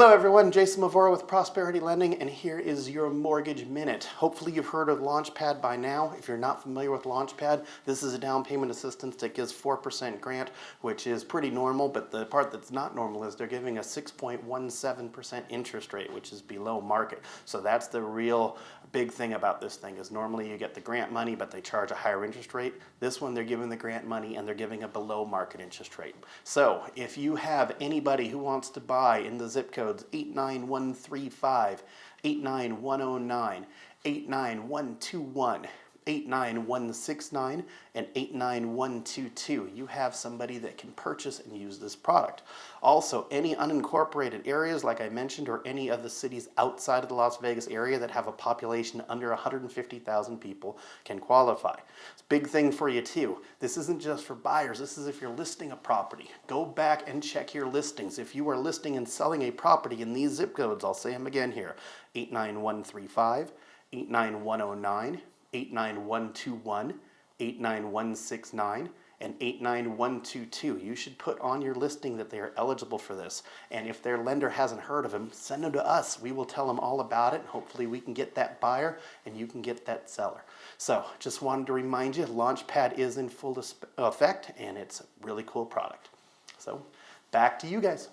Hello everyone, Jason Mavora with Prosperity Lending, and here is your Mortgage Minute. Hopefully you've heard of Launchpad by now. If you're not familiar with Launchpad, this is a down payment assistance that gives 4% grant, which is pretty normal, but the part that's not normal is they're giving a 6.17% interest rate, which is below market. So that's the real big thing about this thing, is normally you get the grant money, but they charge a higher interest rate. This one, they're giving the grant money and they're giving a below market interest rate. So if you have anybody who wants to buy in the zip codes 89135, 89109, 89121, 89169, and 89122. You have somebody that can purchase and use this product. Also, any unincorporated areas, like I mentioned, or any of the cities outside of the Las Vegas area that have a population under 150,000 people can qualify. It's a big thing for you too. This isn't just for buyers. This is if you're listing a property. Go back and check your listings. If you are listing and selling a property in these zip codes, I'll say them again here, 89135, 89109, 89121, 89169, and 89122. You should put on your listing that they are eligible for this. And if their lender hasn't heard of them, send them to us. We will tell them all about it. Hopefully we can get that buyer and you can get that seller. So just wanted to remind you, Launchpad is in full effect and it's a really cool product. So back to you guys.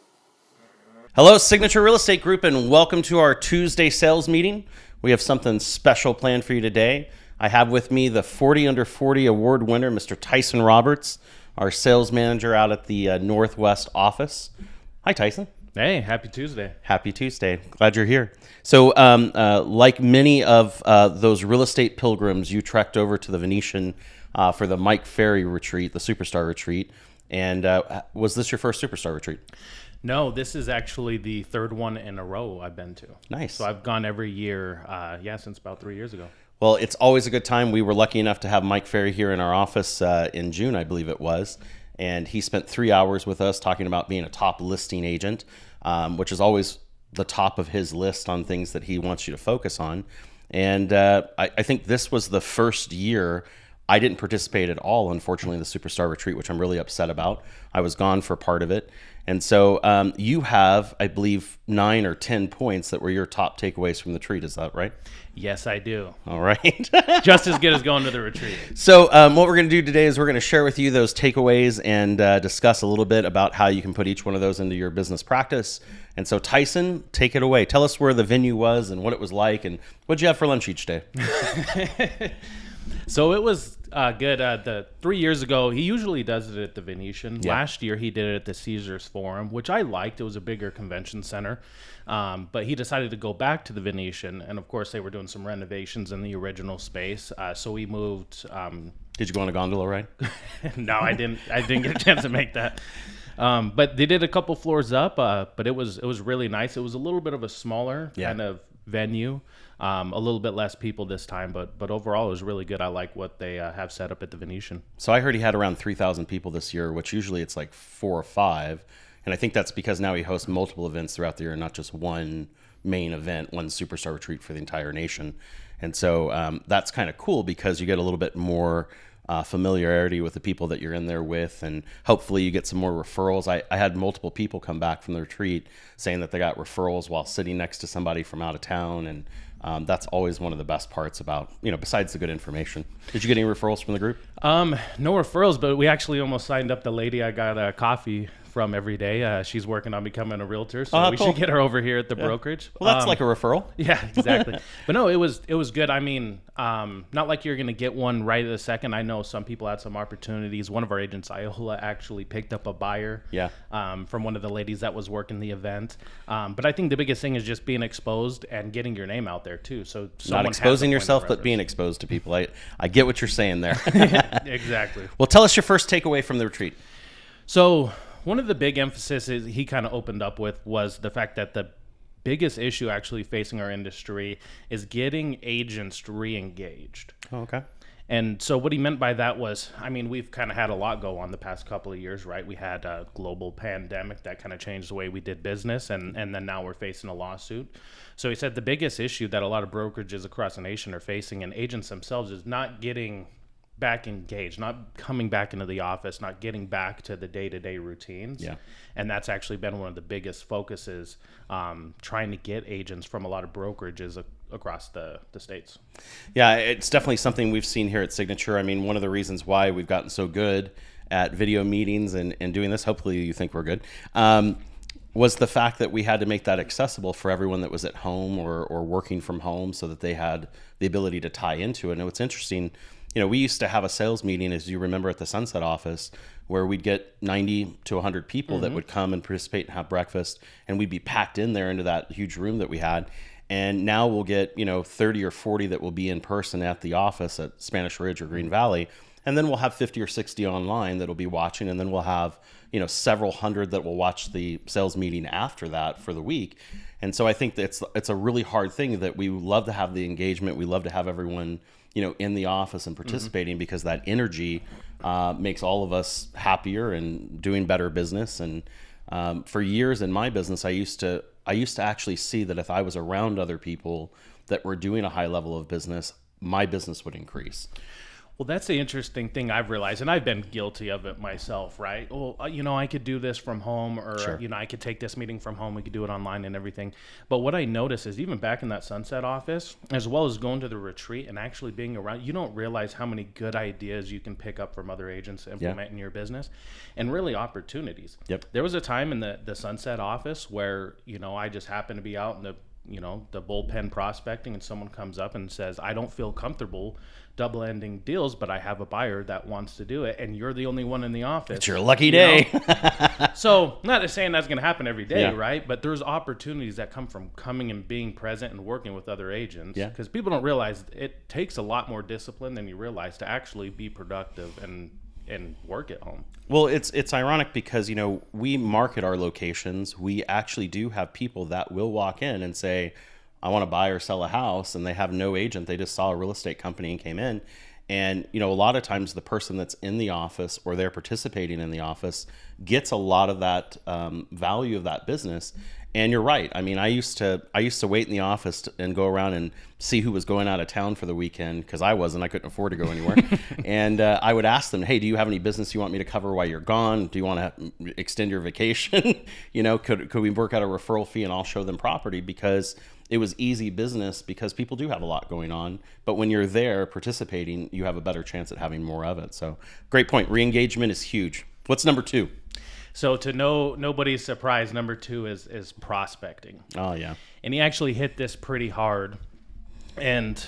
Hello, Signature Real Estate Group, and welcome to our Tuesday sales meeting. We have something special planned for you today. I have with me the 40 Under 40 award winner, Mr. Tyson Roberts, our sales manager out at the Northwest office. Hi, Tyson. Hey, happy Tuesday. Happy Tuesday. Glad you're here. So like many of those real estate pilgrims, you trekked over to the Venetian for the Mike Ferry Retreat, the Superstar Retreat. And was this your first Superstar Retreat? No, this is actually the third one in a row I've been to. Nice. So I've gone every year, since about 3 years ago. Well, it's always a good time. We were lucky enough to have Mike Ferry here in our office in June, I believe it was. And he spent 3 hours with us talking about being a top listing agent, which is always the top of his list on things that he wants you to focus on. And I think this was the first year I didn't participate at all, unfortunately, in the Superstar Retreat, which I'm really upset about. I was gone for part of it. And so you have, I believe, 9 or 10 points that were your top takeaways from the retreat. Is that right? Yes, I do. All right. Just as good as going to the retreat. So what we're going to do today is we're going to share with you those takeaways and discuss a little bit about how you can put each one of those into your business practice. And so, Tyson, take it away. Tell us where the venue was and what it was like and what did you have for lunch each day? So it was good. 3 years ago, he usually does it at the Venetian. Yeah. Last year, he did it at the Caesars Forum, which I liked. It was a bigger convention center. But he decided to go back to the Venetian. And, of course, they were doing some renovations in the original space. So we moved. Did you go on a gondola ride? No, I didn't get a chance to make that. But they did a couple floors up. But it was really nice. It was a little bit of a smaller kind of venue. A little bit less people this time, but overall it was really good. I like what they have set up at the Venetian. So I heard he had around 3,000 people this year, which usually it's like 4 or 5. And I think that's because now he hosts multiple events throughout the year, not just one main event, one Superstar Retreat for the entire nation. And so that's kind of cool because you get a little bit more familiarity with the people that you're in there with, and hopefully you get some more referrals. I had multiple people come back from the retreat saying that they got referrals while sitting next to somebody from out of town, and that's always one of the best parts about, besides the good information. Did you get any referrals from the group? No referrals, but we actually almost signed up the lady I got a coffee from every day. She's working on becoming a realtor, so we should get her over here at the brokerage. Well, that's like a referral. Yeah, exactly. But no, it was good. I mean, not like you're going to get one right at a second. I know some people had some opportunities. One of our agents, Iola, actually picked up a buyer from one of the ladies that was working the event. But I think the biggest thing is just being exposed and getting your name out there too. So not exposing yourself, but being exposed to people. I get what you're saying there. Exactly. Well, tell us your first takeaway from the retreat. So one of the big emphases he kind of opened up with was the fact that the biggest issue actually facing our industry is getting agents re-engaged. Oh, okay. And so what he meant by that was, I mean, we've kind of had a lot go on the past couple of years, right? We had a global pandemic that kind of changed the way we did business, and then now we're facing a lawsuit. So he said the biggest issue that a lot of brokerages across the nation are facing, and agents themselves, is not getting back engaged, not coming back into the office, not getting back to the day-to-day routines. Yeah. And that's actually been one of the biggest focuses, trying to get agents from a lot of brokerages across the states. Yeah, it's definitely something we've seen here at Signature. I mean, one of the reasons why we've gotten so good at video meetings and doing this, hopefully you think we're good, was the fact that we had to make that accessible for everyone that was at home or working from home, so that they had the ability to tie into it. And what's interesting, we used to have a sales meeting, as you remember, at the Sunset office, where we'd get 90 to 100 people that would come and participate and have breakfast, and we'd be packed in there into that huge room that we had. And now we'll get, 30 or 40 that will be in person at the office at Spanish Ridge or Green Valley. And then we'll have 50 or 60 online that'll be watching. And then we'll have, several hundred that will watch the sales meeting after that for the week. And so I think that it's a really hard thing, that we love to have the engagement. We love to have everyone, in the office and participating, because that energy makes all of us happier and doing better business. And for years in my business, I used to actually see that if I was around other people that were doing a high level of business, my business would increase. Well, that's the interesting thing I've realized, and I've been guilty of it myself, right? Well, I could do this from home, or, Sure. I could take this meeting from home. We could do it online and everything. But what I notice is, even back in that Sunset office, as well as going to the retreat and actually being around, you don't realize how many good ideas you can pick up from other agents to implement in your business, and really opportunities. Yep. There was a time in the Sunset office where, I just happened to be out in the bullpen prospecting, and someone comes up and says, I don't feel comfortable double ending deals, but I have a buyer that wants to do it, and you're the only one in the office. It's your lucky day. So, not saying that's going to happen every day, Yeah. right? But there's opportunities that come from coming and being present and working with other agents. Yeah. Because people don't realize it takes a lot more discipline than you realize to actually be productive and work at home. Well, it's ironic because, we market our locations. We actually do have people that will walk in and say, I want to buy or sell a house, and they have no agent. They just saw a real estate company and came in. And, a lot of times the person that's in the office or they're participating in the office gets a lot of that value of that business. And you're right. I mean, I used to wait in the office and go around and see who was going out of town for the weekend, because I couldn't afford to go anywhere. And I would ask them, hey, do you have any business you want me to cover while you're gone? Do you want to extend your vacation? Could we work out a referral fee, and I'll show them property, because it was easy business, because people do have a lot going on. But when you're there participating, you have a better chance at having more of it. So great point. Re-engagement is huge. What's number 2? So, to nobody's surprise, number 2 is prospecting. Oh, yeah. And he actually hit this pretty hard. And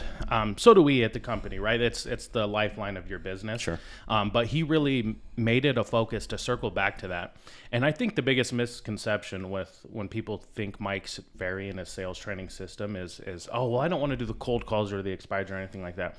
so do we at the company, right? It's the lifeline of your business. Sure. But he really made it a focus to circle back to that. And I think the biggest misconception with when people think Mike Ferry and his sales training system is, oh, well, I don't want to do the cold calls or the expireds or anything like that.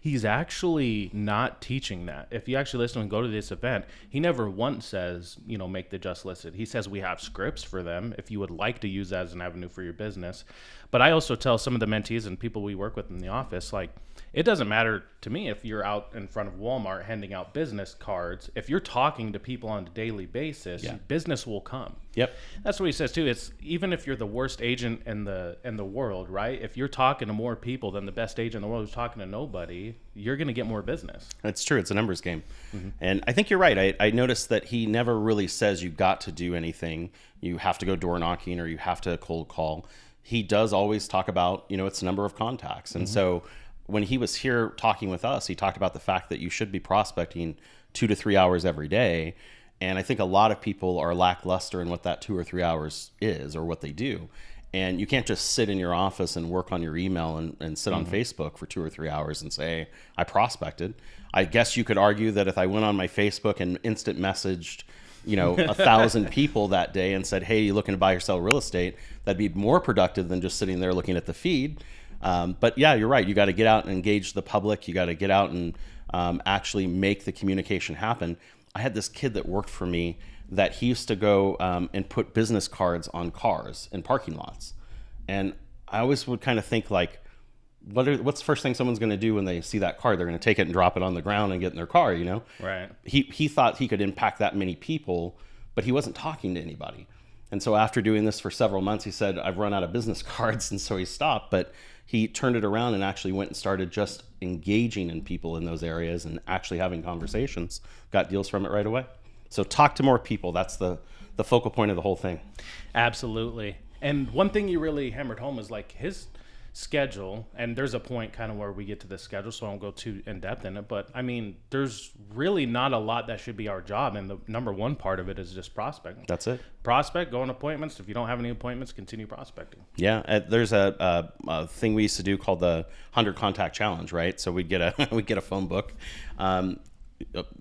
He's actually not teaching that. If you actually listen and go to this event, he never once says, make the just listed. He says we have scripts for them if you would like to use that as an avenue for your business. But I also tell some of the mentees and people we work with in the office, like, it doesn't matter to me if you're out in front of Walmart handing out business cards. If you're talking to people on a daily basis, business will come. Yep. That's what he says too. It's even if you're the worst agent in the world, right? If you're talking to more people than the best agent in the world who's talking to nobody, you're going to get more business. It's true. It's a numbers game. Mm-hmm. And I think you're right. I noticed that he never really says you got to do anything. You have to go door knocking or you have to cold call. He does always talk about, it's a number of contacts. And so when he was here talking with us, he talked about the fact that you should be prospecting 2 to 3 hours every day. And I think a lot of people are lackluster in what that 2 or 3 hours is or what they do. And you can't just sit in your office and work on your email and sit on Facebook for 2 or 3 hours and say, I prospected. I guess you could argue that if I went on my Facebook and instant messaged 1,000 people that day and said, hey, you looking to buy or sell real estate, that'd be more productive than just sitting there looking at the feed. But yeah, you're right. You got to get out and engage the public. You got to get out and actually make the communication happen. I had this kid that worked for me that he used to go and put business cards on cars in parking lots. And I always would kind of think like, what's the first thing someone's going to do when they see that card? They're going to take it and drop it on the ground and get in their car, Right. He thought he could impact that many people, but he wasn't talking to anybody. And so after doing this for several months, he said, I've run out of business cards. And so he stopped. But he turned it around and actually went and started just engaging in people in those areas and actually having conversations, got deals from it right away. So talk to more people. That's the focal point of the whole thing. Absolutely. And one thing you really hammered home is like his schedule, and there's a point kind of where we get to the schedule, so I won't go too in depth in it, but I mean, there's really not a lot that should be our job, and the number one part of it is just prospecting. That's it. Prospect, go on appointments. If you don't have any appointments, continue prospecting. Yeah, there's a thing we used to do called the 100 contact challenge, right? So we'd get a phone book,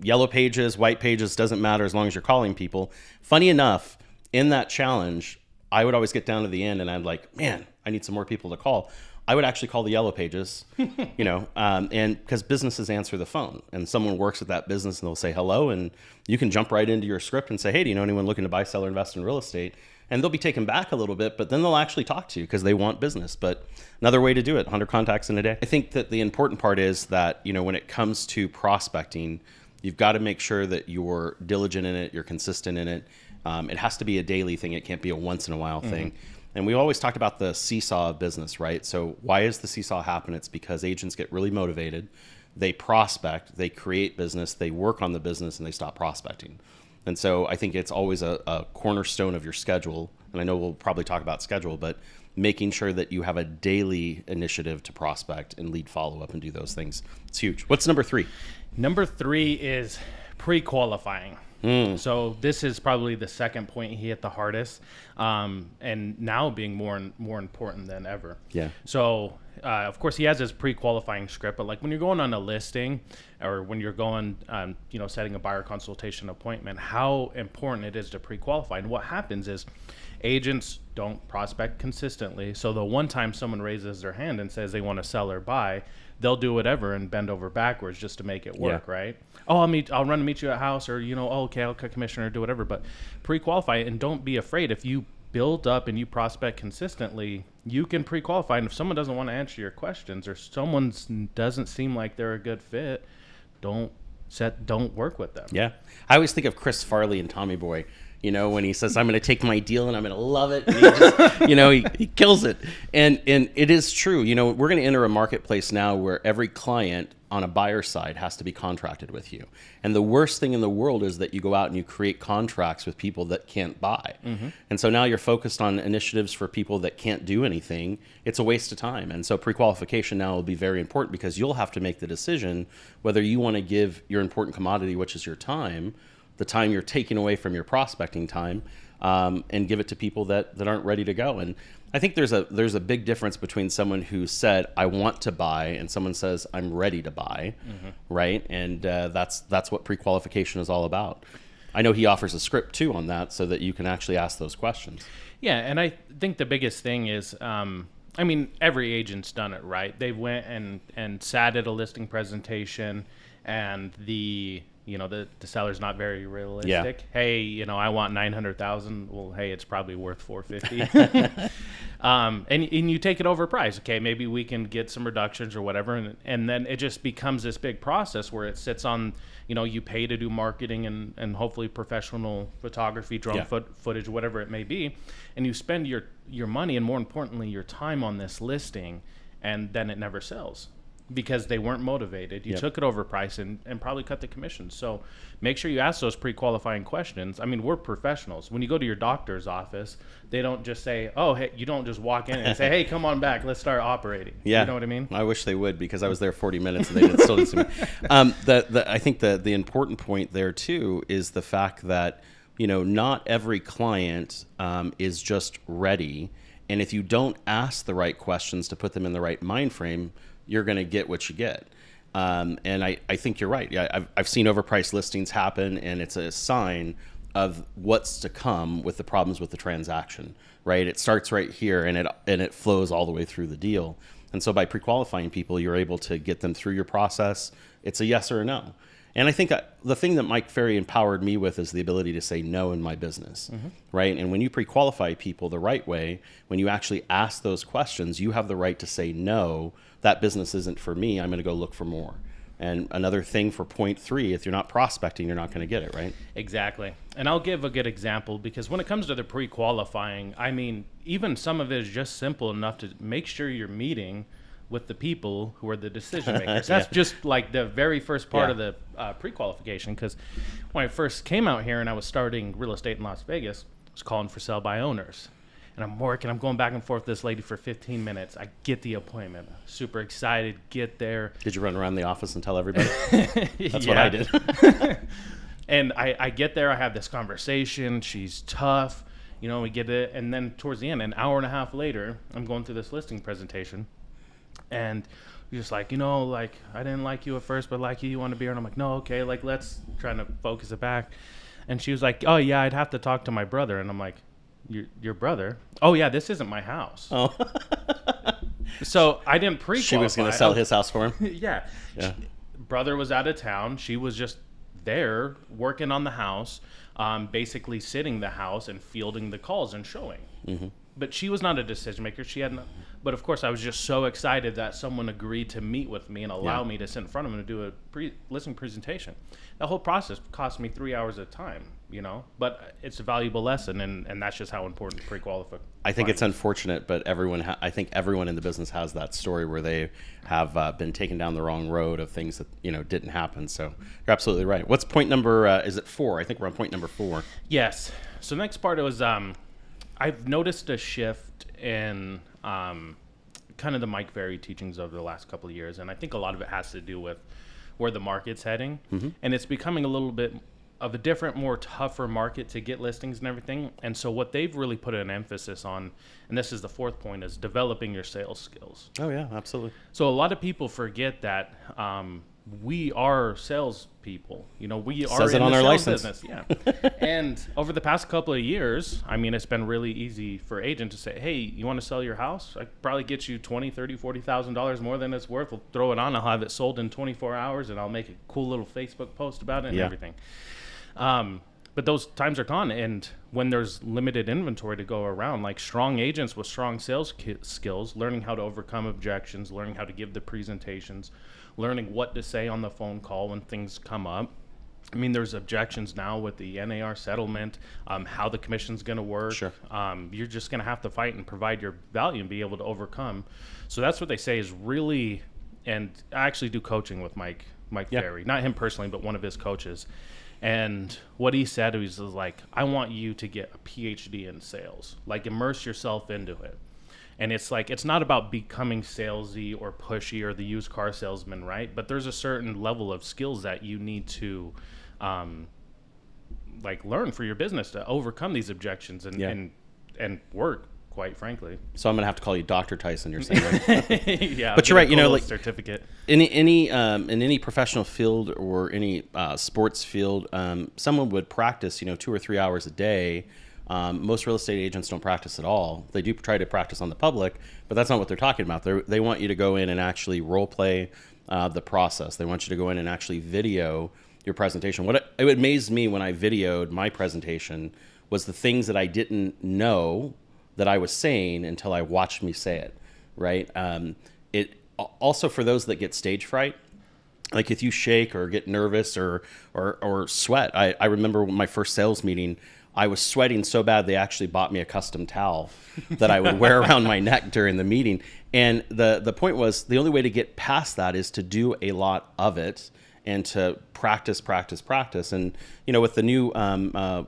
yellow pages, white pages, doesn't matter as long as you're calling people. Funny enough, in that challenge, I would always get down to the end and I'm like, man, I need some more people to call. I would actually call the yellow pages, and because businesses answer the phone and someone works at that business and they'll say hello, and you can jump right into your script and say, hey, do you know anyone looking to buy, sell, or invest in real estate? And they'll be taken back a little bit, but then they'll actually talk to you because they want business. But another way to do it, 100 contacts in a day. I think that the important part is that, when it comes to prospecting, you've got to make sure that you're diligent in it, you're consistent in it. It has to be a daily thing. It can't be a once in a while thing. And we always talked about the seesaw of business, right? So why does the seesaw happen? It's because agents get really motivated. They prospect, they create business, they work on the business, and they stop prospecting. And so I think it's always a cornerstone of your schedule. And I know we'll probably talk about schedule, but making sure that you have a daily initiative to prospect and lead follow-up and do those things. It's huge. What's number 3? Number 3 is pre-qualifying. So this is probably the second point he hit the hardest, and now being more important than ever. Yeah. So of course he has his pre-qualifying script, but like when you're going on a listing or when you're going, setting a buyer consultation appointment, how important it is to pre-qualify. And what happens is agents don't prospect consistently. So the one time someone raises their hand and says they want to sell or buy, they'll do whatever and bend over backwards just to make it work, right? Oh, I'll run and meet you at house, or okay, I'll cut commission or do whatever. But pre-qualify, and don't be afraid. If you build up and you prospect consistently, you can pre-qualify. And if someone doesn't want to answer your questions, or someone doesn't seem like they're a good fit, don't work with them. Yeah, I always think of Chris Farley and Tommy Boy. When he says, I'm going to take my deal and I'm going to love it. And he just, he kills it. And it is true. We're going to enter a marketplace now where every client on a buyer side has to be contracted with you. And the worst thing in the world is that you go out and you create contracts with people that can't buy. And so now you're focused on initiatives for people that can't do anything. It's a waste of time. And so pre-qualification now will be very important because you'll have to make the decision whether you want to give your important commodity, which is your time, the time you're taking away from your prospecting time, and give it to people that aren't ready to go. And I think there's a big difference between someone who said, I want to buy, and someone says, I'm ready to buy, right? And that's what pre-qualification is all about. I know he offers a script too on that so that you can actually ask those questions. Yeah, and I think the biggest thing is, every agent's done it, right? They went and sat at a listing presentation, and the seller's not very realistic. Yeah. Hey, I want 900,000. Well, hey, it's probably worth 450. And you take it over price. Okay, maybe we can get some reductions or whatever, and then it just becomes this big process where it sits on, you pay to do marketing and hopefully professional photography, drone footage, whatever it may be, and you spend your money and more importantly your time on this listing, and then it never sells. Because they weren't motivated. You took it over price and probably cut the commission. So make sure you ask those pre-qualifying questions. We're professionals. When you go to your doctor's office, they don't just say, oh, hey, you don't just walk in and say, hey, come on back, let's start operating. Yeah. You know what I mean? I wish they would, because I was there 40 minutes and they still didn't see me. I think the important point there too is the fact that, not every client is just ready. And if you don't ask the right questions to put them in the right mind frame, you're going to get what you get. And I think you're right. Yeah, I've seen overpriced listings happen, and it's a sign of what's to come with the problems with the transaction, right? It starts right here, and it flows all the way through the deal. And so by pre-qualifying people, you're able to get them through your process. It's a yes or a no. And I think the thing that Mike Ferry empowered me with is the ability to say no in my business, right? And when you pre-qualify people the right way, when you actually ask those questions, you have the right to say, no, that business isn't for me. I'm going to go look for more. And another thing for point 3, if you're not prospecting, you're not going to get it, right? Exactly. And I'll give a good example, because when it comes to the pre-qualifying, even some of it is just simple enough to make sure you're meeting with the people who are the decision makers. That's just like the very first part of the pre-qualification, because when I first came out here and I was starting real estate in Las Vegas, I was calling for sell by owners. And I'm working, I'm going back and forth with this lady for 15 minutes. I get the appointment. Super excited, get there. Did you run around the office and tell everybody? That's what I did. And I get there, I have this conversation. She's tough. You know, we get it. And then towards the end, an hour and a half later, I'm going through this listing presentation. And you're just like, you know, like, I didn't like you at first, but like you want to be here. And I'm like, no, okay, like, let's try to focus it back. And she was like, oh, yeah, I'd have to talk to my brother. And I'm like, your brother? Oh, yeah, this isn't my house. Oh. So I didn't pre-qualify. She was going to sell his house for him? Yeah. Brother was out of town. She was just there working on the house, basically sitting the house and fielding the calls and showing. Mm-hmm. But she was not a decision maker. She hadn't. But of course, I was just so excited that someone agreed to meet with me and allow me to sit in front of him and do a listing presentation. The whole process cost me 3 hours of time, you know. But it's a valuable lesson, and that's just how important pre-qualify. I think it's unfortunate, but I think everyone in the business has that story where they have been taken down the wrong road of things that didn't happen. So you're absolutely right. What's point number? Is it 4? I think we're on point number 4. Yes. So the next part was I've noticed a shift in kind of the Mike Ferry teachings over the last couple of years, and I think a lot of it has to do with where the market's heading, and it's becoming a little bit of a different, more tougher market to get listings and everything. And so what they've really put an emphasis on, and this is the 4th point, is developing your sales skills. Oh yeah, absolutely. So a lot of people forget that we are salespeople. We are Says it in on the our sales license. business. Yeah. And over the past couple of years, I mean, it's been really easy for agents to say, hey, you want to sell your house? I could probably get you $20,000, $30,000, $40,000 more than it's worth. We'll throw it on. I'll have it sold in 24 hours, and I'll make a cool little Facebook post about it and everything. But those times are gone, and when there's limited inventory to go around, like strong agents with strong sales skills, learning how to overcome objections, learning how to give the presentations, learning what to say on the phone call when things come up. I mean, there's objections now with the NAR settlement, how the commission's going to work. Sure. You're just going to have to fight and provide your value and be able to overcome. So that's what they say is really, and I actually do coaching with Mike Ferry, not him personally, but one of his coaches. And what he said was like, I want you to get a PhD in sales, like immerse yourself into it. And it's like, it's not about becoming salesy or pushy or the used car salesman, right? But there's a certain level of skills that you need to like learn for your business to overcome these objections and work, quite frankly. So I'm gonna have to call you Dr. Tyson. You're saying, right? Yeah. But you're right. Like certificate. In any professional field or any sports field, someone would practice 2 or 3 hours a day. Most real estate agents don't practice at all. They do try to practice on the public, but that's not what they're talking about. They want you to go in and actually role play the process. They want you to go in and actually video your presentation. It amazed me when I videoed my presentation was the things that I didn't know that I was saying until I watched me say it, right? It also, for those that get stage fright, like if you shake or get nervous or sweat. I remember my first sales meeting, I was sweating so bad they actually bought me a custom towel that I would wear around my neck during the meeting. And the point was, the only way to get past that is to do a lot of it and to practice. And, with the new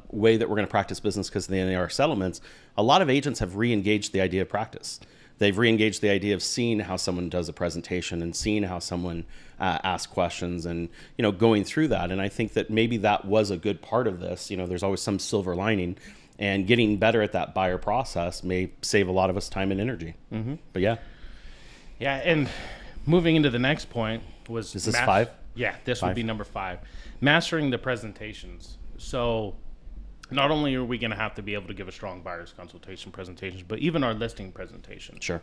way that we're going to practice business because of the NAR settlements, a lot of agents have re-engaged the idea of practice. They've re-engaged the idea of seeing how someone does a presentation and seeing how someone asks questions and, going through that. And I think that maybe that was a good part of this. There's always some silver lining, and getting better at that buyer process may save a lot of us time and energy. Mm-hmm. But yeah. Yeah. And moving into the next point was... Is this 5? Yeah, this would be number 5. Mastering the presentations. So not only are we going to have to be able to give a strong buyer's consultation presentations, but even our listing presentation. Sure.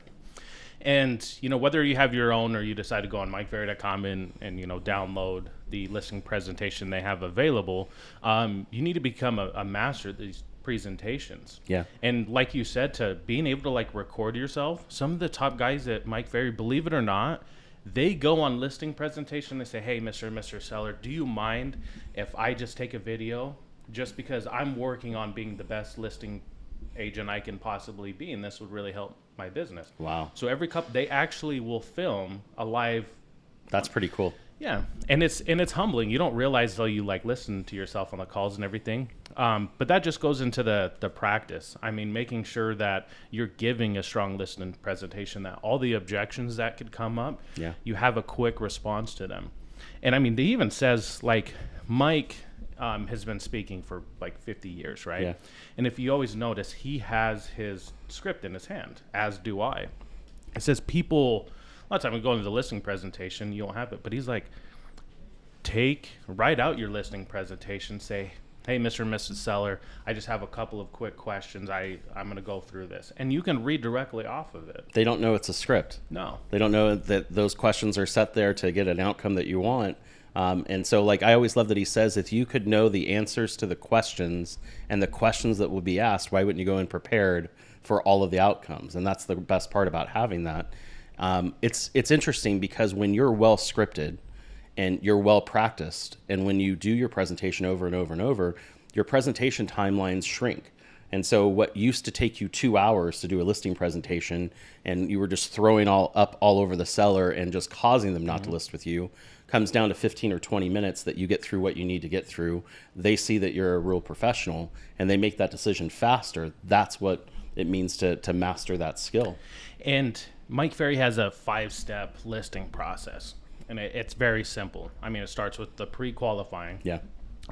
And, whether you have your own or you decide to go on MikeFerry.com and download the listing presentation they have available, you need to become a master of these presentations. Yeah. And like you said, to being able to record yourself, some of the top guys at Mike Ferry, believe it or not, they go on listing presentation. They say, hey, Mr. and Mr. Seller, do you mind if I just take a video just because I'm working on being the best listing agent I can possibly be, and this would really help my business. Wow. So every couple, they actually will film a live. That's pretty cool. Yeah, and it's humbling. You don't realize till you like listen to yourself on the calls and everything. But that just goes into the practice. I mean, making sure that you're giving a strong listening presentation, that all the objections that could come up, you have a quick response to them. And I mean, they even says like Mike has been speaking for like 50 years, right? Yeah. And if you always notice, he has his script in his hand, as do I. It says people. A lot of time we go into the listing presentation, you don't have it, but he's like, write out your listing presentation, say, hey, Mr. and Mrs. Seller, I just have a couple of quick questions. I'm going to go through this. And you can read directly off of it. They don't know it's a script. No. They don't know that those questions are set there to get an outcome that you want. And so, like, I always love that he says, if you could know the answers to the questions and the questions that will be asked, why wouldn't you go in prepared for all of the outcomes? And that's the best part about having that. It's interesting because when you're well scripted and you're well practiced, and when you do your presentation over and over and over, your presentation timelines shrink. And so what used to take you 2 hours to do a listing presentation, and you were just throwing all over the seller and just causing them not to list with you, comes down to 15 or 20 minutes that you get through what you need to get through. They see that you're a real professional and they make that decision faster. That's what it means to master that skill. And Mike Ferry has a 5-step listing process, and it's very simple. I mean, it starts with the pre-qualifying. Yeah.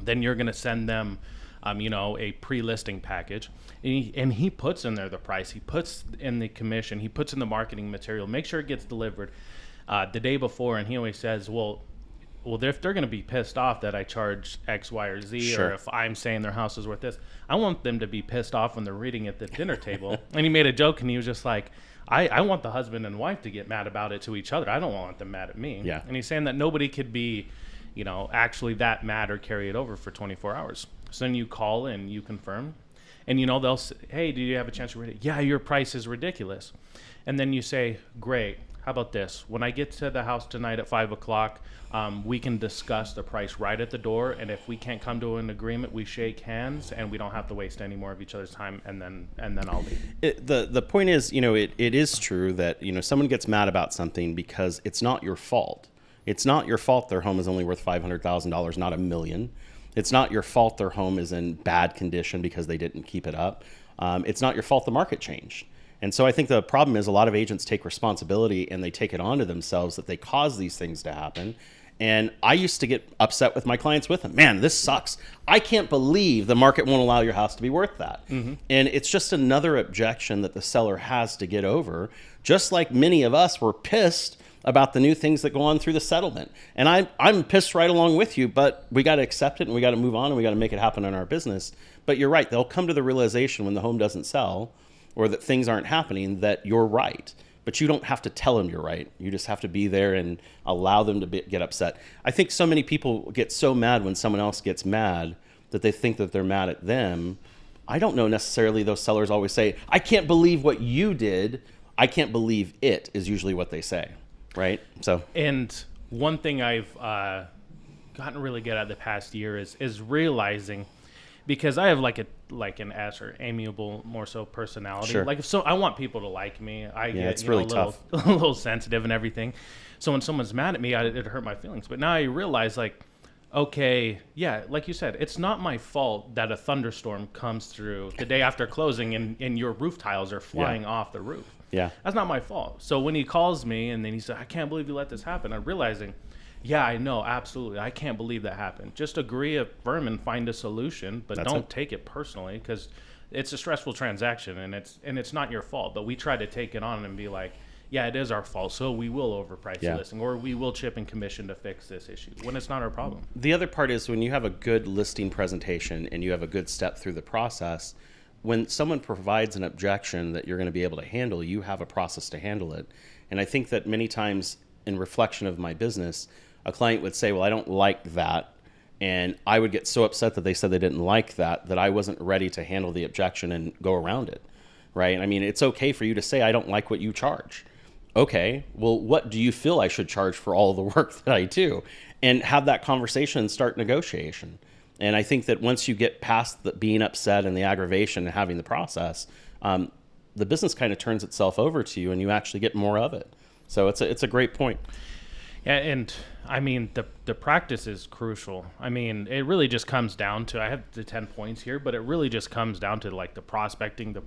Then you're going to send them, a pre-listing package, and he puts in there the price, he puts in the commission, he puts in the marketing material, make sure it gets delivered the day before. And he always says, well, if they're going to be pissed off that I charge X, Y, or Z, Sure. or if I'm saying their house is worth this, I want them to be pissed off when they're reading at the dinner table. And he made a joke, and he was just like, I want the husband and wife to get mad about it to each other. I don't want them mad at me. Yeah. And he's saying that nobody could be, actually that mad or carry it over for 24 hours. So then you call and you confirm, and they'll say, hey, did you have a chance to read it? Yeah, your price is ridiculous. And then you say, great. How about this? When I get to the house tonight at 5:00, we can discuss the price right at the door. And if we can't come to an agreement, we shake hands and we don't have to waste any more of each other's time. And then I'll leave. The point is, it is true that, someone gets mad about something because it's not your fault. It's not your fault their home is only worth $500,000, not $1 million. It's not your fault their home is in bad condition because they didn't keep it up. It's not your fault the market changed. And so I think the problem is a lot of agents take responsibility and they take it onto themselves that they cause these things to happen. And I used to get upset with my clients with them. Man, this sucks. I can't believe the market won't allow your house to be worth that. Mm-hmm. And it's just another objection that the seller has to get over, just like many of us were pissed about the new things that go on through the settlement. And I'm pissed right along with you, but we got to accept it and we got to move on and we got to make it happen in our business. But you're right. They'll come to the realization when the home doesn't sell or that things aren't happening that you're right. But you don't have to tell them you're right. You just have to be there and allow them to get upset. I think so many people get so mad when someone else gets mad that they think that they're mad at them. I don't know necessarily those sellers always say, I can't believe what you did. I can't believe it is usually what they say, right? So. And one thing I've gotten really good at the past year is realizing, because I have like an S or amiable more so personality. Sure. Like I want people to like me. I get it's really tough. a little sensitive and everything. So when someone's mad at me, it hurt my feelings. But now I realize okay, yeah, like you said, it's not my fault that a thunderstorm comes through the day after closing and your roof tiles are flying off the roof. Yeah. That's not my fault. So when he calls me and then he said, I can't believe you let this happen, I'm realizing, yeah, I know, absolutely. I can't believe that happened. Just agree, affirm, and find a solution, but don't take it personally, because it's a stressful transaction and it's not your fault. But we try to take it on and be like, yeah, it is our fault, so we will overprice the listing, or we will chip in commission to fix this issue, when it's not our problem. The other part is when you have a good listing presentation and you have a good step through the process, when someone provides an objection that you're going to be able to handle, you have a process to handle it. And I think that many times in reflection of my business, a client would say, well, I don't like that. And I would get so upset that they said they didn't like that I wasn't ready to handle the objection and go around it, right? I mean, it's okay for you to say, I don't like what you charge. Okay, well, what do you feel I should charge for all the work that I do? And have that conversation and start negotiation. And I think that once you get past being upset and the aggravation and having the process, the business kind of turns itself over to you and you actually get more of it. So it's a great point. Yeah, and I mean, the practice is crucial. I mean, it really just comes down to, I have the 10 points here, but it really just comes down to like the prospecting, the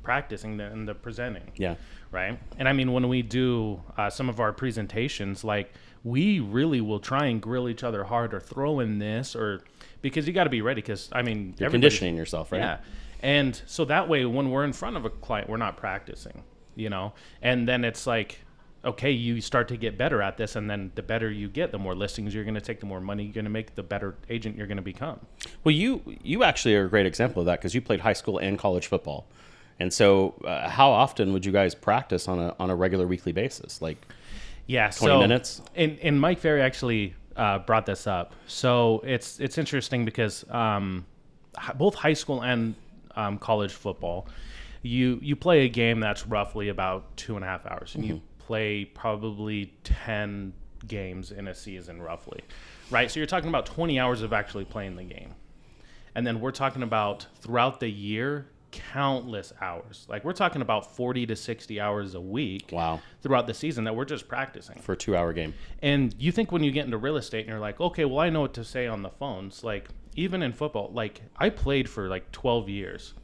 practicing, and the presenting. Yeah. Right. And I mean, when we do some of our presentations, like we really will try and grill each other hard or throw in this, or because you got to be ready. Because I mean, you're conditioning yourself, right? Yeah. And so that way, when we're in front of a client, we're not practicing, and then it's like, okay, you start to get better at this, and then the better you get, the more listings you're going to take, the more money you're going to make, the better agent you're going to become. Well, you actually are a great example of that because you played high school and college football. And so how often would you guys practice on a regular weekly basis? Like 20 minutes? And Mike Ferry actually brought this up. So it's interesting because both high school and college football, you play a game that's roughly about 2.5 hours, and you play probably 10 games in a season roughly, right? So you're talking about 20 hours of actually playing the game. And then we're talking about throughout the year, countless hours. Like we're talking about 40 to 60 hours a week. Wow. Throughout the season that we're just practicing. For a 2-hour game. And you think when you get into real estate and you're like, okay, well, I know what to say on the phones. Like even in football, like I played for like 12 years.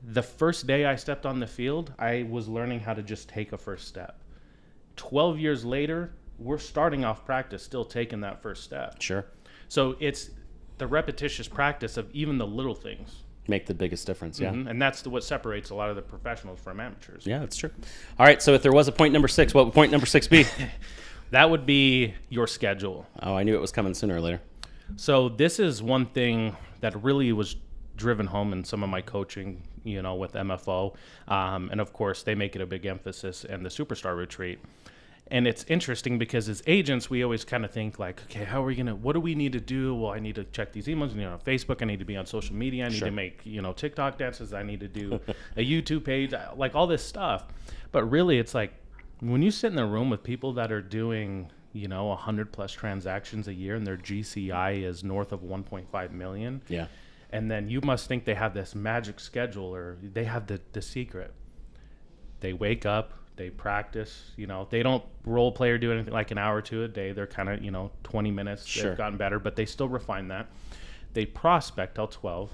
The first day I stepped on the field, I was learning how to just take a first step. 12 years later, we're starting off practice, still taking that first step. Sure. So it's the repetitious practice of even the little things. Make the biggest difference, yeah. Mm-hmm. And that's what separates a lot of the professionals from amateurs. Yeah, that's true. All right, so if there was a point number 6, what would point number 6 be? That would be your schedule. Oh, I knew it was coming sooner or later. So this is one thing that really was driven home in some of my coaching, with MFO. And of course, they make it a big emphasis in the Superstar Retreat. And it's interesting because as agents, we always kind of think like, okay, what do we need to do? Well, I need to check these emails, on Facebook. I need to be on social media. I need to make, TikTok dances. I need to do a YouTube page, like all this stuff. But really it's like when you sit in the room with people that are doing, 100 plus transactions a year and their GCI is north of 1.5 million. Yeah. And then you must think they have this magic schedule or they have the secret. They wake up, they practice, they don't role play or do anything like an hour or two a day. They're kind of, 20 minutes. Sure. They've gotten better, but they still refine that. They prospect till 12.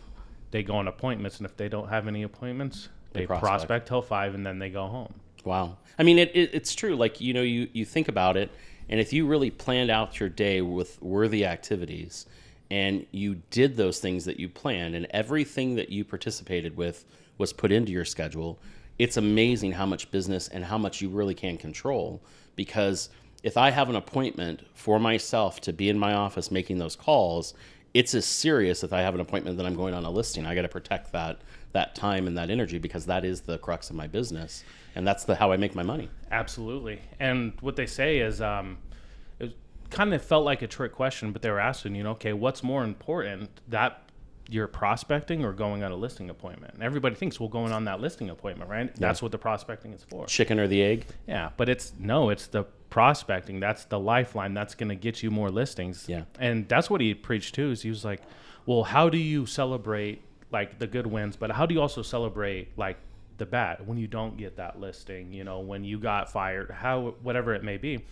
They go on appointments. And if they don't have any appointments, they prospect till 5 and then they go home. Wow. I mean, it's true. Like, you think about it, and if you really planned out your day with worthy activities and you did those things that you planned and everything that you participated with was put into your schedule, it's amazing how much business and how much you really can control. Because if I have an appointment for myself to be in my office making those calls, it's as serious if I have an appointment that I'm going on a listing. I got to protect that time and that energy because that is the crux of my business. And that's how I make my money. Absolutely. And what they say is, it kind of felt like a trick question, but they were asking, okay, what's more important, that you're prospecting or going on a listing appointment? And everybody thinks, well, going on that listing appointment, right? Yeah. That's what the prospecting is for. Chicken or the egg? Yeah, but it's the prospecting. That's the lifeline. That's going to get you more listings. Yeah. And that's what he preached too, is he was like, well, how do you celebrate like the good wins, but how do you also celebrate like the bad when you don't get that listing, when you got fired, whatever it may be. And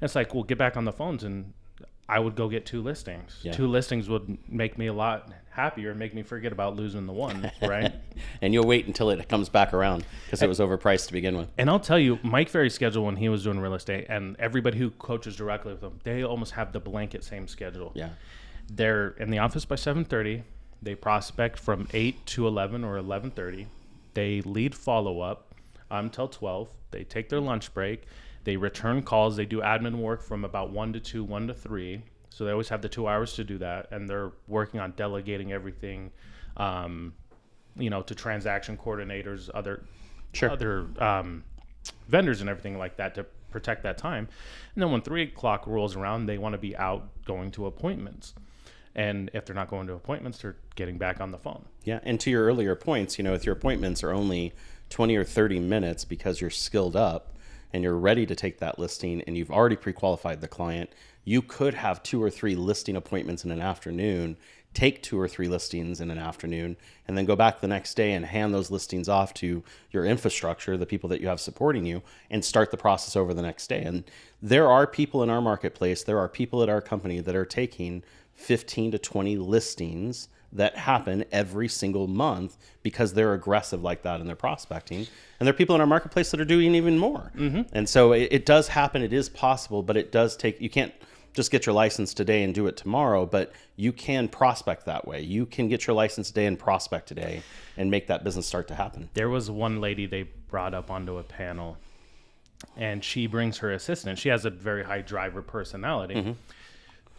it's like, well, get back on the phones, and I would go get 2 listings. Yeah. 2 listings would make me a lot happier and make me forget about losing the one, right? And you'll wait until it comes back around because it was overpriced to begin with. And I'll tell you, Mike Ferry's schedule when he was doing real estate, and everybody who coaches directly with him, they almost have the blanket same schedule. Yeah. They're in the office by 7:30. They prospect from 8 to 11 or 11:30. They lead follow-up until 12. They take their lunch break. They return calls. They do admin work from about 1 to 2, 1 to 3. So they always have the 2 hours to do that. And they're working on delegating everything, to transaction coordinators, other vendors and everything like that to protect that time. And then when 3 o'clock rolls around, they want to be out going to appointments. And if they're not going to appointments, they're getting back on the phone. Yeah, and to your earlier points, if your appointments are only 20 or 30 minutes because you're skilled up and you're ready to take that listing and you've already pre-qualified the client, you could have 2 or 3 listing appointments in an afternoon, take 2 or 3 listings in an afternoon, and then go back the next day and hand those listings off to your infrastructure, the people that you have supporting you, and start the process over the next day. And there are people in our marketplace, there are people at our company that are taking 15 to 20 listings that happen every single month because they're aggressive like that in their prospecting. And there are people in our marketplace that are doing even more. And so it does happen. It is possible, but it does take, you can't just get your license today and do it tomorrow, but you can prospect that way. You can get your license today and prospect today and make that business start to happen. There was one lady they brought up onto a panel, and she brings her assistant. She has a very high driver personality.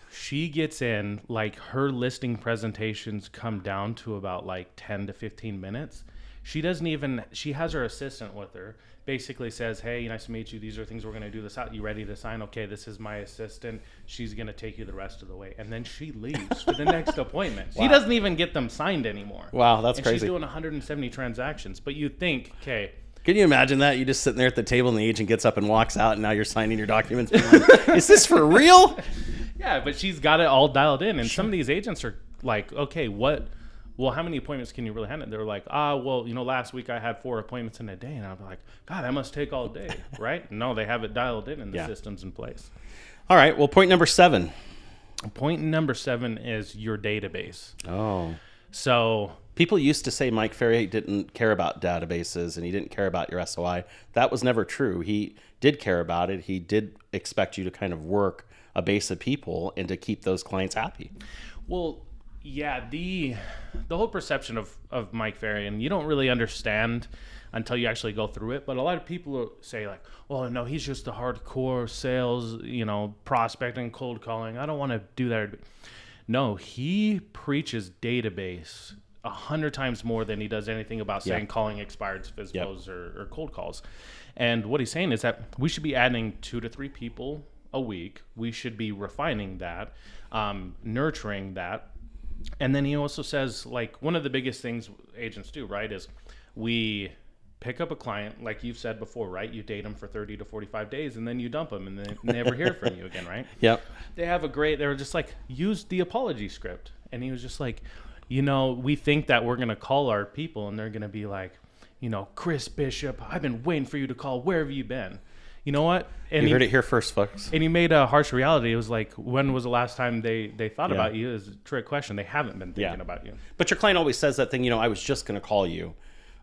She gets in, like, her listing presentations come down to about like 10 to 15 minutes. She has her assistant with her, basically says, hey, nice to meet you. These are things we're going to do this out. You ready to sign? Okay, this is my assistant. She's going to take you the rest of the way. And then she leaves for the next appointment. Wow. She doesn't even get them signed anymore. Wow, that's crazy. She's doing 170 transactions. But you think, okay. Can you imagine that? You just sitting there at the table and the agent gets up and walks out and now you're signing your documents. Like, is this for real? Yeah, but she's got it all dialed in. And some of these agents are like, okay, how many appointments can you really handle? They're like, last week I had 4 appointments in a day. And I'm like, God, that must take all day, right? No, they have it dialed in the system's in place. All right, well, point number 7. Point number 7 is your database. Oh. So people used to say Mike Ferry didn't care about databases and he didn't care about your SOI. That was never true. He did care about it. He did expect you to kind of work a base of people and to keep those clients happy. Well, yeah, the whole perception of Mike Ferry, and you don't really understand until you actually go through it, but a lot of people say like, oh no, he's just a hardcore sales, prospecting, cold calling. I don't want to do that. No, he preaches database 100 times more than he does anything about saying calling expired FISBOs or cold calls. And what he's saying is that we should be adding 2 to 3 people a week. We should be refining that, nurturing that. And then he also says, like, one of the biggest things agents do, right, is we pick up a client, like you've said before, right? You date them for 30 to 45 days and then you dump them and they never hear from you again, right? Yep. They were just like, use the apology script. And he was just like, we think that we're going to call our people and they're going to be like, Chris Bishop, I've been waiting for you to call. Where have you been? You know what? And you heard it here first, folks. And he made a harsh reality. It was like, when was the last time they thought about you? Is a trick question. They haven't been thinking about you. But your client always says that thing, I was just going to call you.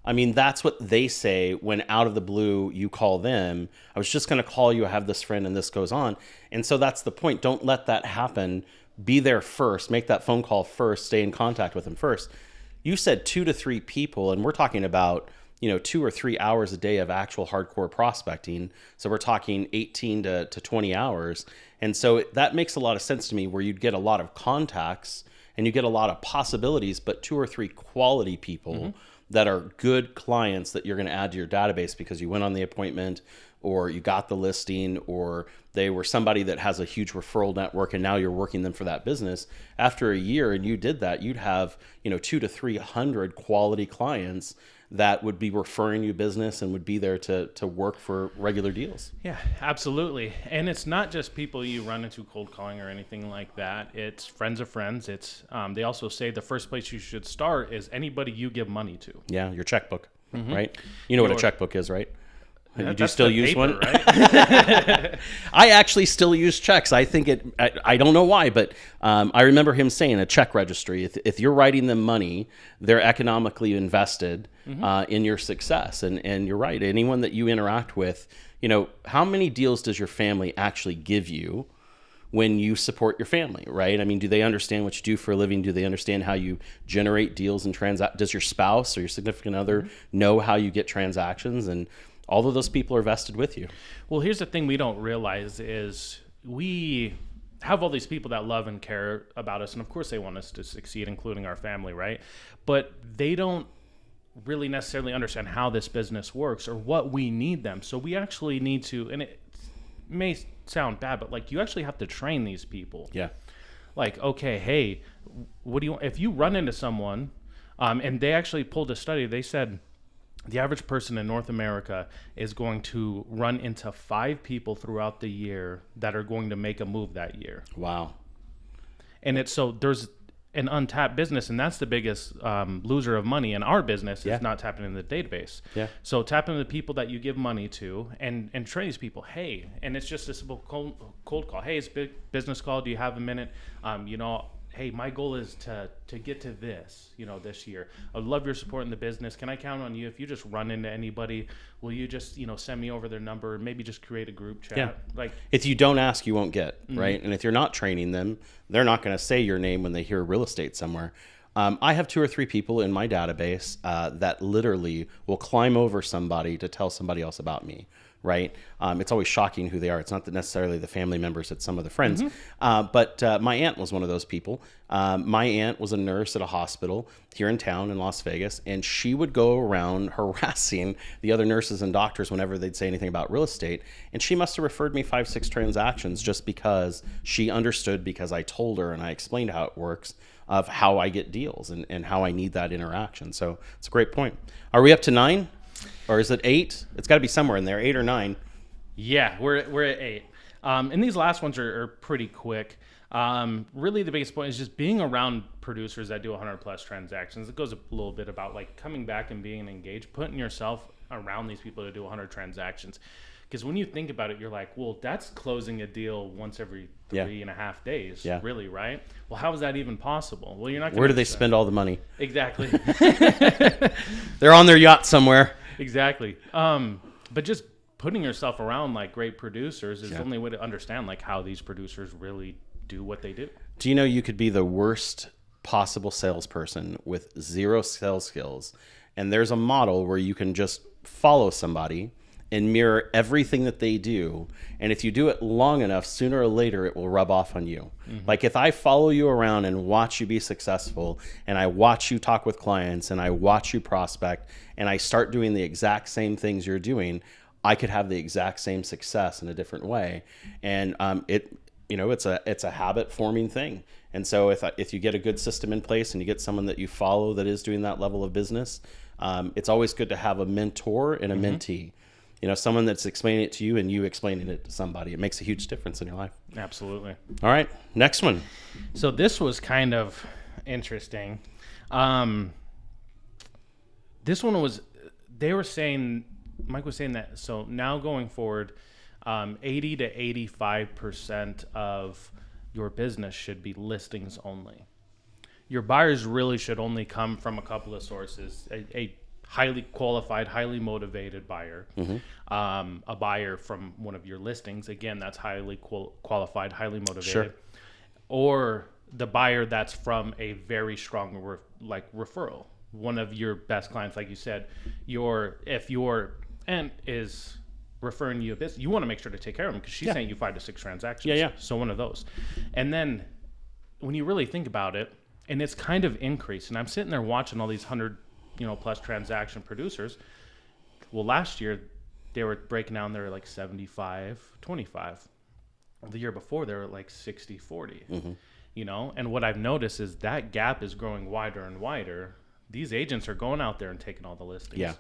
I mean, that's what they say when out of the blue you call them. I was just going to call you. I have this friend and this goes on. And so that's the point. Don't let that happen. Be there first. Make that phone call first. Stay in contact with them first. You said 2 to 3 people, and we're talking about 2 or 3 hours a day of actual hardcore prospecting. So we're talking 18 to 20 hours. And so that makes a lot of sense to me, where you'd get a lot of contacts and you get a lot of possibilities, but 2 or 3 quality people that are good clients that you're going to add to your database because you went on the appointment or you got the listing or they were somebody that has a huge referral network and now you're working them for that business. After a year and you did that, you'd have 200 to 300 quality clients that would be referring you business and would be there to work for regular deals. Yeah, absolutely. And it's not just people you run into cold calling or anything like that. It's friends of friends. It's they also say the first place you should start is anybody you give money to. Yeah, your checkbook, right? You know what a checkbook is, right? Yeah, you do still use paper, one? Right? I actually still use checks. I think I don't know why, but I remember him saying a check registry. If you're writing them money, they're economically invested in your success. And you're right. Anyone that you interact with, how many deals does your family actually give you when you support your family, right? I mean, do they understand what you do for a living? Do they understand how you generate deals and transact? Does your spouse or your significant other know how you get transactions? And all of those people are vested with you. Well, here's the thing we don't realize is we have all these people that love and care about us. And of course they want us to succeed, including our family, right? But they don't really necessarily understand how this business works or what we need them. So we actually need to, and it may sound bad, but like you actually have to train these people. Yeah. Like, okay, hey, what do you want? If you run into someone, and they actually pulled a study, they said the average person in North America is going to run into 5 people throughout the year that are going to make a move that year. Wow. And it's so there's an untapped business, and that's the biggest loser of money in our business is not tapping into the database. Yeah. So tap into the people that you give money to and train these people. Hey, and it's just a simple cold call. Hey, it's a big business call. Do you have a minute? Hey, my goal is to get to this, this year. I would love your support in the business. Can I count on you? If you just run into anybody, will you just, send me over their number and maybe just create a group chat? Yeah. Like, if you don't ask, you won't get, right? And if you're not training them, they're not going to say your name when they hear real estate somewhere. I have 2 or 3 people in my database that literally will climb over somebody to tell somebody else about me. Right. It's always shocking who they are. It's not necessarily the family members, it's some of the friends. But my aunt was one of those people. My aunt was a nurse at a hospital here in town in Las Vegas, and she would go around harassing the other nurses and doctors whenever they'd say anything about real estate. And she must have referred me 5, 6 transactions just because she understood, because I told her and I explained how it works, of how I get deals and how I need that interaction. So it's a great point. Are we up to 9? Or is it 8? It's got to be somewhere in there, 8 or 9. Yeah, we're at 8. And these last ones are pretty quick. Really, the biggest point is just being around producers that do 100 plus transactions. It goes a little bit about like coming back and being engaged, putting yourself around these people to do 100 transactions. Because when you think about it, you're like, well, that's closing a deal once every 3.5 days, really, right? Well, how is that even possible? Well, you're not. Where do they spend all the money? Exactly. They're on their yacht somewhere. Exactly. But just putting yourself around like great producers is the only way to understand like how these producers really do what they do. Do you know you could be the worst possible salesperson with 0 sales skills, and there's a model where you can just follow somebody and mirror everything that they do, and if you do it long enough, sooner or later it will rub off on you. Like if I follow you around and watch you be successful, and I watch you talk with clients, and I watch you prospect, and I start doing the exact same things you're doing, I could have the exact same success in a different way. And it's a habit forming thing. And so if you get a good system in place and you get someone that you follow that is doing that level of business, it's always good to have a mentor and a mentee. Someone that's explaining it to you and you explaining it to somebody. It makes a huge difference in your life. Absolutely. All right, next one. So this was kind of interesting. This one was, Mike was saying that, so now going forward, 80 to 85% of your business should be listings only. Your buyers really should only come from a couple of sources. A highly qualified, highly motivated buyer, a buyer from one of your listings. Again, that's highly qualified, highly motivated. Or the buyer that's from a very strong referral. One of your best clients, like you said, if your aunt is referring you a business, you want to make sure to take care of them because she's sending you 5 to 6 transactions. So one of those. And then when you really think about it, and it's kind of increased, and I'm sitting there watching all these 100 plus transaction producers. Well, last year they were breaking down, they were like 75-25. The year before they were like 60-40. And what I've noticed is that gap is growing wider and wider. These agents are going out there and taking all the listings.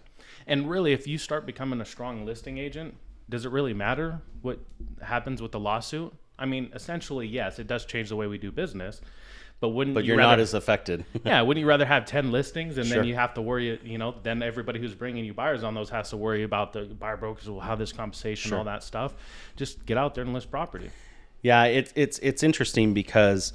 And really, if you start becoming a strong listing agent, does it really matter what happens with the lawsuit? I mean, essentially, yes, it does change the way we do business. But you're not as affected. Wouldn't you rather have 10 listings and then you have to worry, then everybody who's bringing you buyers on those has to worry about the buyer brokers will have this compensation, all that stuff. Just get out there and list property. Yeah, it's interesting because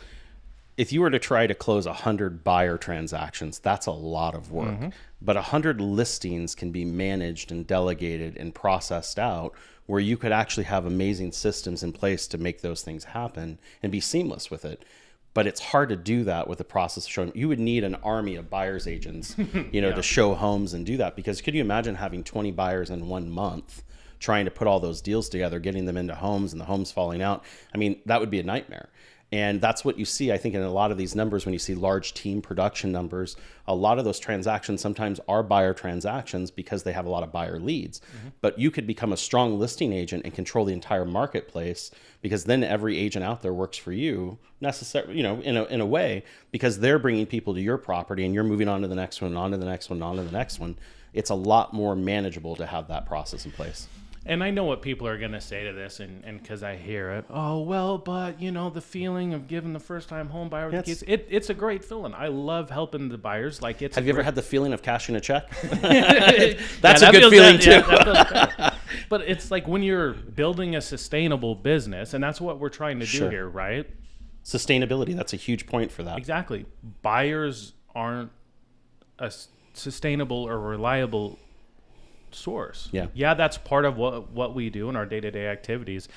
if you were to try to close 100 buyer transactions, that's a lot of work. But 100 listings can be managed and delegated and processed out where you could actually have amazing systems in place to make those things happen and be seamless with it. But it's hard to do that with the process of showing. You would need an army of buyer's agents, to show homes and do that. Because could you imagine having 20 buyers in 1 month trying to put all those deals together, getting them into homes and the homes falling out? I mean, that would be a nightmare. And that's what you see, I think, in a lot of these numbers when you see large team production numbers. A lot of those transactions sometimes are buyer transactions because they have a lot of buyer leads. But you could become a strong listing agent and control the entire marketplace because then every agent out there works for you, necessarily, in a way, because they're bringing people to your property and you're moving on to the next one, on to the next one, on to the next one. it's a lot more manageable to have that process in place. And I know what people are going to say to this, and because I hear it, oh, well, but, you know, the feeling of giving the first-time home buyer the keys, it's a great feeling. I love helping the buyers. Like, it's Have you ever had the feeling of cashing a check? That's a good feeling, too. But it's like when you're building a sustainable business, and that's what we're trying to do here, right? Sustainability, that's a huge point for that. Exactly. Buyers aren't a sustainable or reliable source. Yeah, that's part of what we do in our day-to-day activities.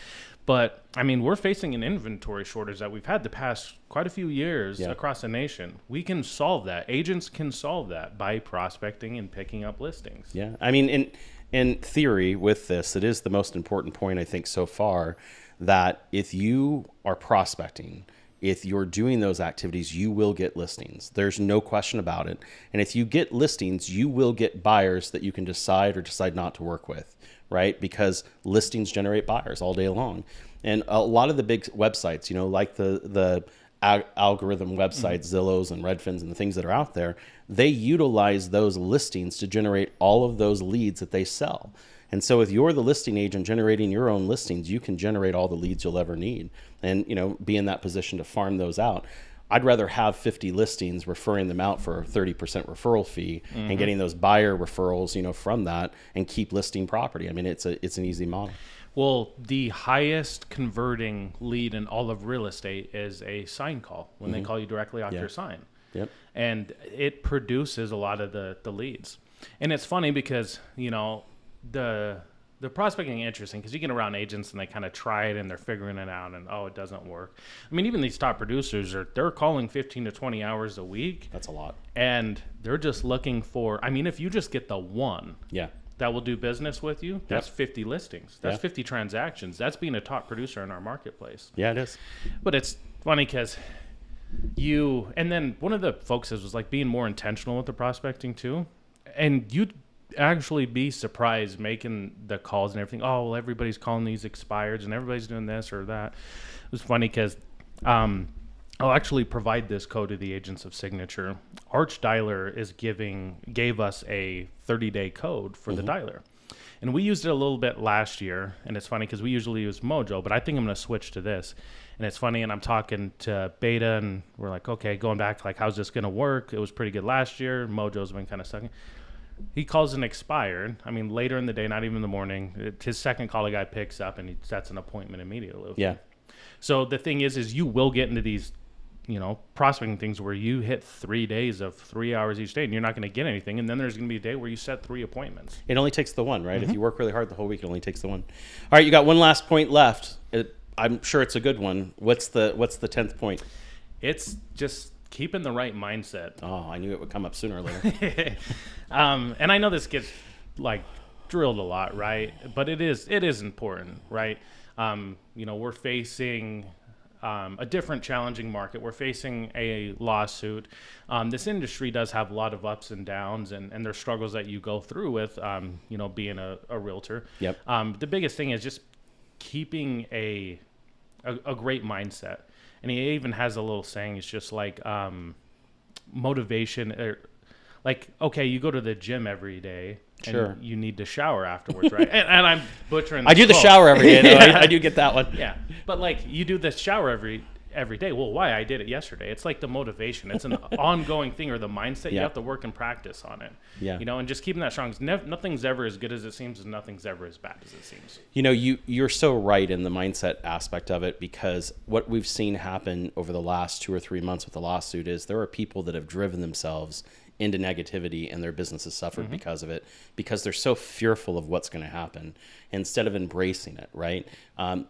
But I mean, we're facing an inventory shortage that we've had the past quite a few years across the nation. We can solve that. Agents can solve that by prospecting and picking up listings. Yeah. I mean, in theory with this, it is the most important point, I think, so far, that if you are prospecting, if you're doing those activities, you will get listings. There's no question about it. And if you get listings, you will get buyers that you can decide or decide not to work with, right? Because listings generate buyers all day long. And a lot of the big websites, you know, like the algorithm websites, Zillows and Redfins and the things that are out there, they utilize those listings to generate all of those leads that they sell. And so if you're the listing agent generating your own listings, you can generate all the leads you'll ever need and, you know, be in that position to farm those out. I'd rather have 50 listings, referring them out for a 30% referral fee and getting those buyer referrals, you know, from that, and keep listing property. I mean, it's an easy model. Well, the highest converting lead in all of real estate is a sign call, when they call you directly off your sign. Yep. And it produces a lot of the leads. And it's funny because, you know, the prospecting is interesting because you get around agents and they kind of try it and they're figuring it out and, oh, it doesn't work. I mean, even these top producers, they're calling 15 to 20 hours a week. That's a lot. And they're just looking for, I mean, if you just get the one that will do business with you, that's 50 listings. That's 50 transactions. That's being a top producer in our marketplace. Yeah, it is. But it's funny because and then one of the focuses was like being more intentional with the prospecting too. And you'd actually be surprised making the calls and everything. Oh, well, everybody's calling these expireds and everybody's doing this or that. It was funny because I'll actually provide this code to the agents of signature. Arch Dialer gave us a 30-day code for the dialer. And we used it a little bit last year. And it's funny because we usually use Mojo, but I think I'm going to switch to this. And it's funny, and I'm talking to Beta, and we're like, okay, going back, like, how's this going to work? It was pretty good last year. Mojo's been kind of sucking. He calls an expired. I mean, later in the day, not even in the morning. His second call, the guy picks up and he sets an appointment immediately. Yeah. So the thing is you will get into these, you know, prospecting things where you hit 3 days of 3 hours each day and you're not going to get anything. And then there's going to be a day where you set 3 appointments. It only takes the one, right? If you work really hard the whole week, it only takes the one. All right, you got one last point left. I'm sure it's a good one. What's the 10th point? It's just keeping the right mindset. Oh, I knew it would come up sooner or later. And I know this gets like drilled a lot, right? But it is important, right? You know, we're facing a different challenging market. We're facing a lawsuit. This industry does have a lot of ups and downs, and there's struggles that you go through with, you know, being a realtor. Yep. The biggest thing is just keeping a great mindset. And he even has a little saying. It's just like motivation. Like, okay, you go to the gym every day. And you need to shower afterwards, right? and I'm butchering. I do the shower every day. Though. I do get that one. Yeah, but like you do the shower every day. Well, why? I did it yesterday. It's like the motivation. It's an ongoing thing, or the mindset. You have to work and practice on it. Yeah. You know, and just keeping that strong. Nothing's ever as good as it seems, and nothing's ever as bad as it seems. You know, you're so right in the mindset aspect of it, because what we've seen happen over the last 2 or 3 months with the lawsuit is there are people that have driven themselves into negativity, and their business has suffered because of it, because they're so fearful of what's going to happen instead of embracing it, right?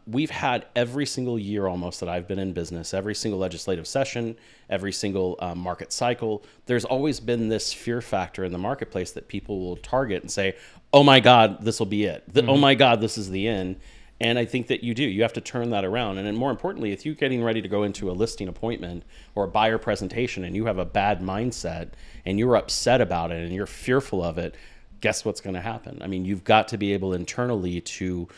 We've had every single year almost that I've been in business, every single legislative session, every single market cycle, there's always been this fear factor in the marketplace that people will target and say, oh my God, this will be it. Oh my God, this is the end. And I think that you have to turn that around. And then more importantly, if you're getting ready to go into a listing appointment or a buyer presentation and you have a bad mindset and you're upset about it and you're fearful of it, guess what's going to happen? I mean, you've got to be able internally to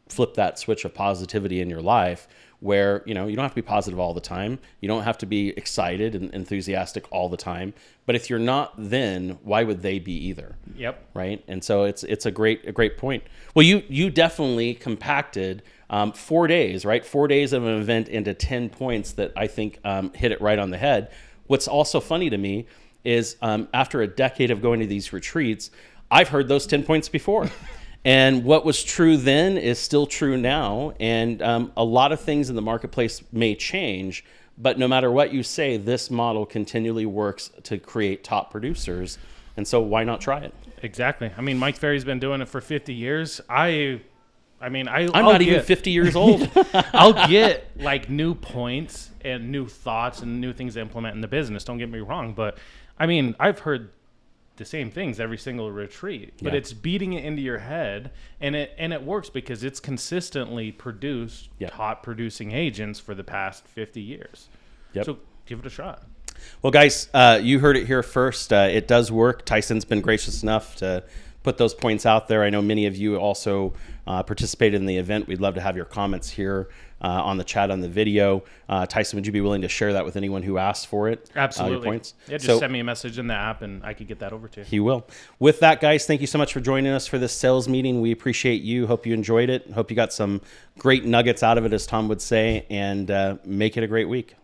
flip that switch of positivity in your life where, you don't have to be positive all the time. You don't have to be excited and enthusiastic all the time. But if you're not, then why would they be either? Yep. Right. And so it's a great point. Well, you definitely compacted 4 days, right? 4 days of an event into 10 points that I think hit it right on the head. What's also funny to me is after a decade of going to these retreats, I've heard those 10 points before. And what was true then is still true now. And a lot of things in the marketplace may change, but no matter what you say, this model continually works to create top producers. And so why not try it? Exactly. I mean, Mike Ferry's been doing it for 50 years. I'm not even 50 years old. I'll get like new points and new thoughts and new things to implement in the business. Don't get me wrong. But I mean, I've heard the same things every single retreat, but it's beating it into your head, and it works because it's consistently produced top producing agents for the past 50 years. Yep. So give it a shot. Well, guys, you heard it here first. It does work. Tyson's been gracious enough to put those points out there. I know many of you also participated in the event. We'd love to have your comments here on the chat on the video. Tyson, would you be willing to share that with anyone who asked for it? Absolutely. Your points? Yeah, just send me a message in the app and I could get that over to you. He will. With that, guys, thank you so much for joining us for this sales meeting. We appreciate you. Hope you enjoyed it. Hope you got some great nuggets out of it, as Tom would say, and make it a great week.